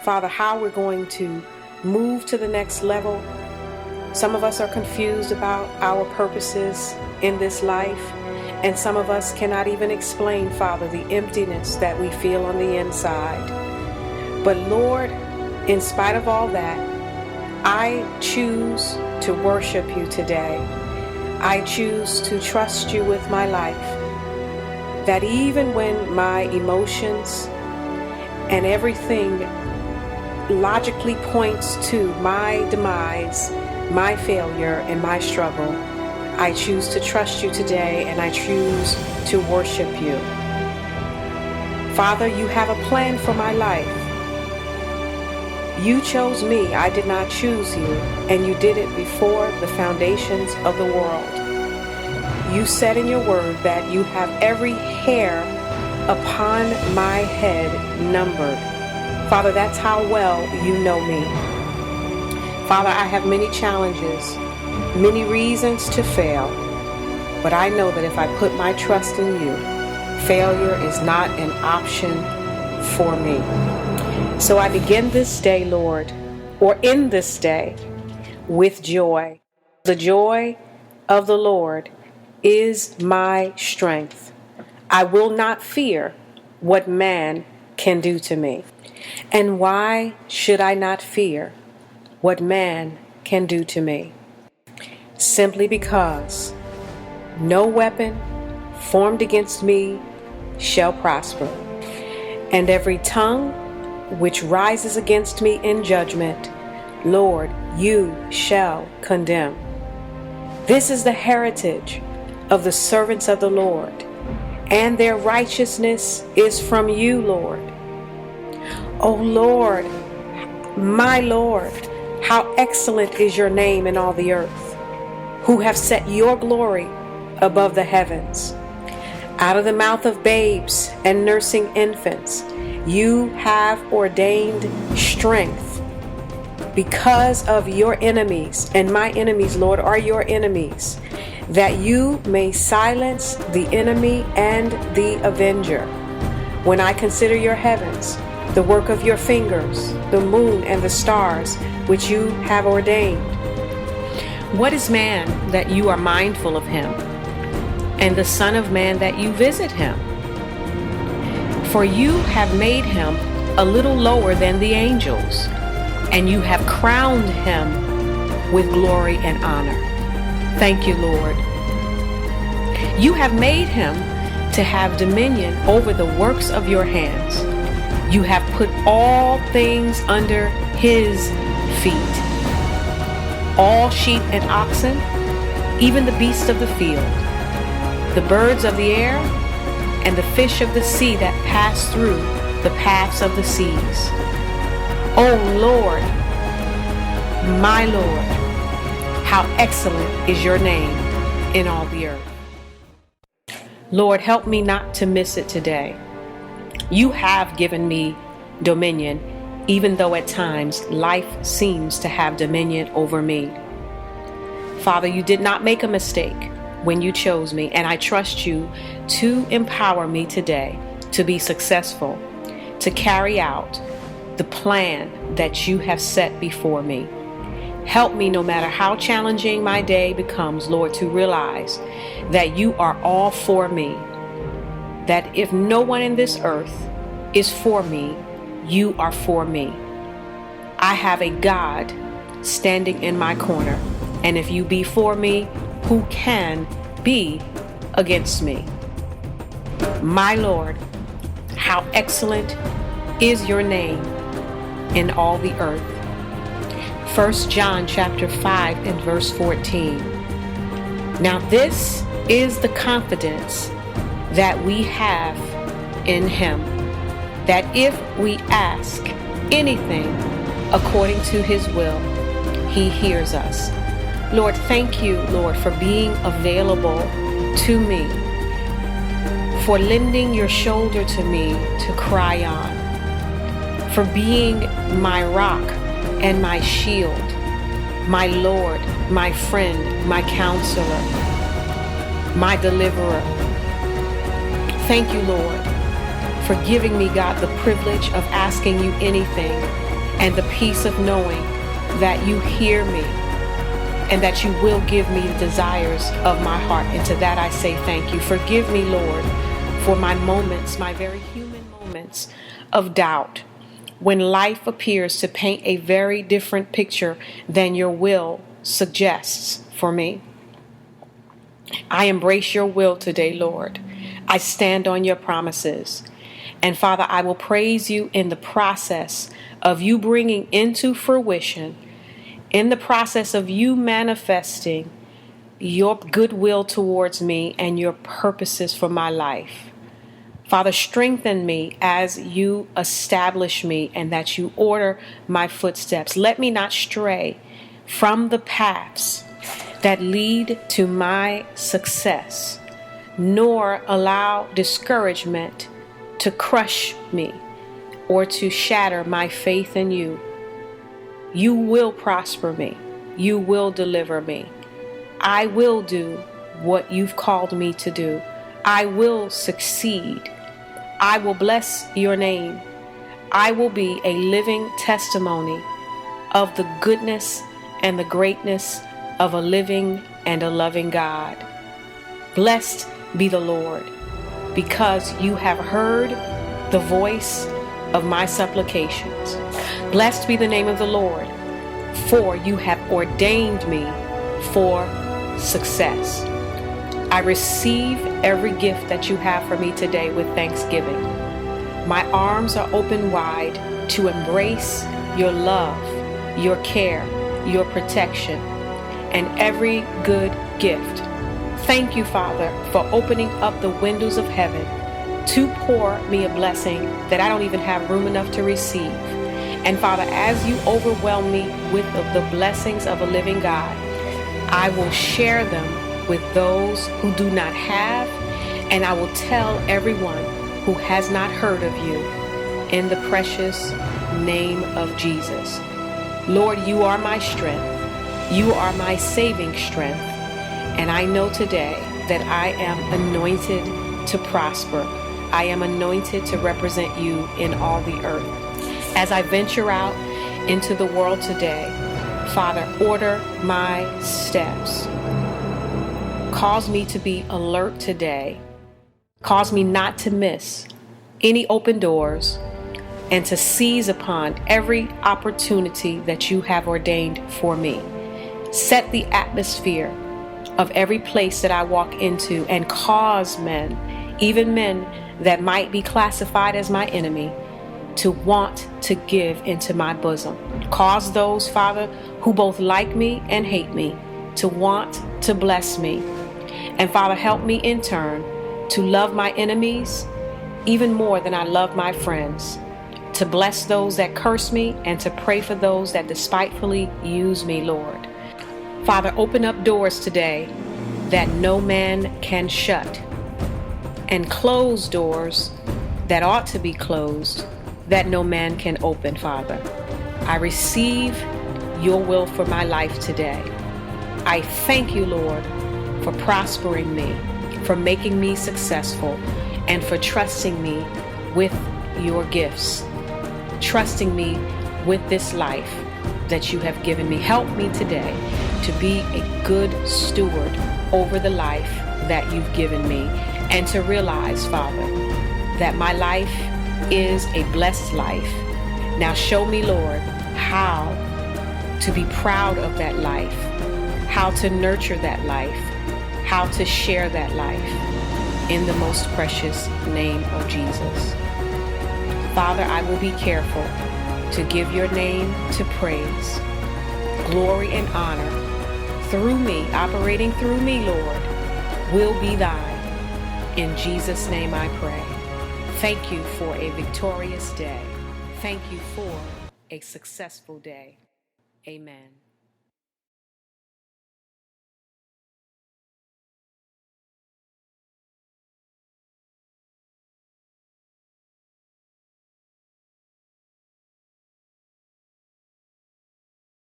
Father, how we're going to move to the next level. Some of us are confused about our purposes in this life, and some of us cannot even explain, Father, the emptiness that we feel on the inside. But Lord, in spite of all that, I choose to worship you today. I choose to trust you with my life. That even when my emotions and everything logically points to my demise, my failure, and my struggle, I choose to trust you today, and I choose to worship you. Father, you have a plan for my life. You chose me, I did not choose you, and you did it before the foundations of the world. You said in your word that you have every hair upon my head numbered. Father, that's how well you know me. Father, I have many challenges, many reasons to fail, but I know that if I put my trust in you, failure is not an option for me. So I begin this day, Lord, or in this day, with joy. The joy of the Lord is my strength. I will not fear what man can do to me. And why should I not fear what man can do to me? Simply because no weapon formed against me shall prosper, and every tongue which rises against me in judgment, Lord, you shall condemn. This is the heritage of the servants of the Lord, and their righteousness is from you, Lord. O Lord, my Lord, how excellent is your name in all the earth, who have set your glory above the heavens. Out of the mouth of babes and nursing infants, you have ordained strength because of your enemies, and my enemies, Lord, are your enemies, that you may silence the enemy and the avenger. When I consider your heavens, the work of your fingers, the moon and the stars, which you have ordained. What is man that you are mindful of him, and the Son of Man that you visit him? For you have made him a little lower than the angels, and you have crowned him with glory and honor. Thank you, Lord. You have made him to have dominion over the works of your hands. You have put all things under his feet. All sheep and oxen, even the beasts of the field, the birds of the air, and the fish of the sea that pass through the paths of the seas. O Lord, my Lord, how excellent is your name in all the earth. Lord, help me not to miss it today. You have given me dominion, even though at times life seems to have dominion over me. Father, you did not make a mistake when you chose me, and I trust you to empower me today to be successful, to carry out the plan that you have set before me. Help me, no matter how challenging my day becomes, Lord, to realize that you are all for me, that if no one in this earth is for me, you are for me. I have a God standing in my corner, and if you be for me, who can be against me? My Lord, how excellent is your name in all the earth. 1 John chapter 5 and verse 14. Now this is the confidence that we have in him, that if we ask anything according to his will, he hears us. Lord, thank you, Lord, for being available to me, for lending your shoulder to me to cry on, for being my rock and my shield, my Lord, my friend, my counselor, my deliverer. Thank you, Lord, for giving me, God, the privilege of asking you anything and the peace of knowing that you hear me and that you will give me the desires of my heart. And to that I say thank you. Forgive me, Lord, for my moments, my very human moments of doubt, when life appears to paint a very different picture than your will suggests for me. I embrace your will today, Lord. I stand on your promises. And Father, I will praise you in the process of you bringing into fruition, in the process of you manifesting your goodwill towards me and your purposes for my life. Father, strengthen me as you establish me and that you order my footsteps. Let me not stray from the paths that lead to my success, nor allow discouragement to crush me or to shatter my faith in you. You will prosper me. You will deliver me. I will do what you've called me to do. I will succeed. I will bless your name. I will be a living testimony of the goodness and the greatness of a living and a loving God. Blessed be the Lord, because you have heard the voice of my supplications. Blessed be the name of the Lord, for you have ordained me for success. I receive every gift that you have for me today with thanksgiving. My arms are open wide to embrace your love, your care, your protection, and every good gift. Thank you, Father, for opening up the windows of heaven to pour me a blessing that I don't even have room enough to receive. And Father, as you overwhelm me with the blessings of a living God, I will share them with those who do not have, and I will tell everyone who has not heard of you, in the precious name of Jesus. Lord, you are my strength. You are my saving strength. And I know today that I am anointed to prosper. I am anointed to represent you in all the earth. As I venture out into the world today, Father, order my steps. Cause me to be alert today. Cause me not to miss any open doors and to seize upon every opportunity that you have ordained for me. Set the atmosphere of every place that I walk into and cause men, even men that might be classified as my enemy, to want to give into my bosom. Cause those, Father, who both like me and hate me, to want to bless me. And Father, help me in turn to love my enemies even more than I love my friends, to bless those that curse me and to pray for those that despitefully use me, Lord. Father, open up doors today that no man can shut, and close doors that ought to be closed that no man can open, Father. I receive your will for my life today. I thank you, Lord, for prospering me, for making me successful, and for trusting me with your gifts, trusting me with this life that you have given me. Help me today to be a good steward over the life that you've given me, and to realize, Father, that my life is a blessed life. Now show me, Lord, how to be proud of that life, how to nurture that life, how to share that life in the most precious name of Jesus. Father, I will be careful to give your name to praise, glory, and honor through me, operating through me, Lord, will be thine. In Jesus' name I pray. Thank you for a victorious day. Thank you for a successful day. Amen.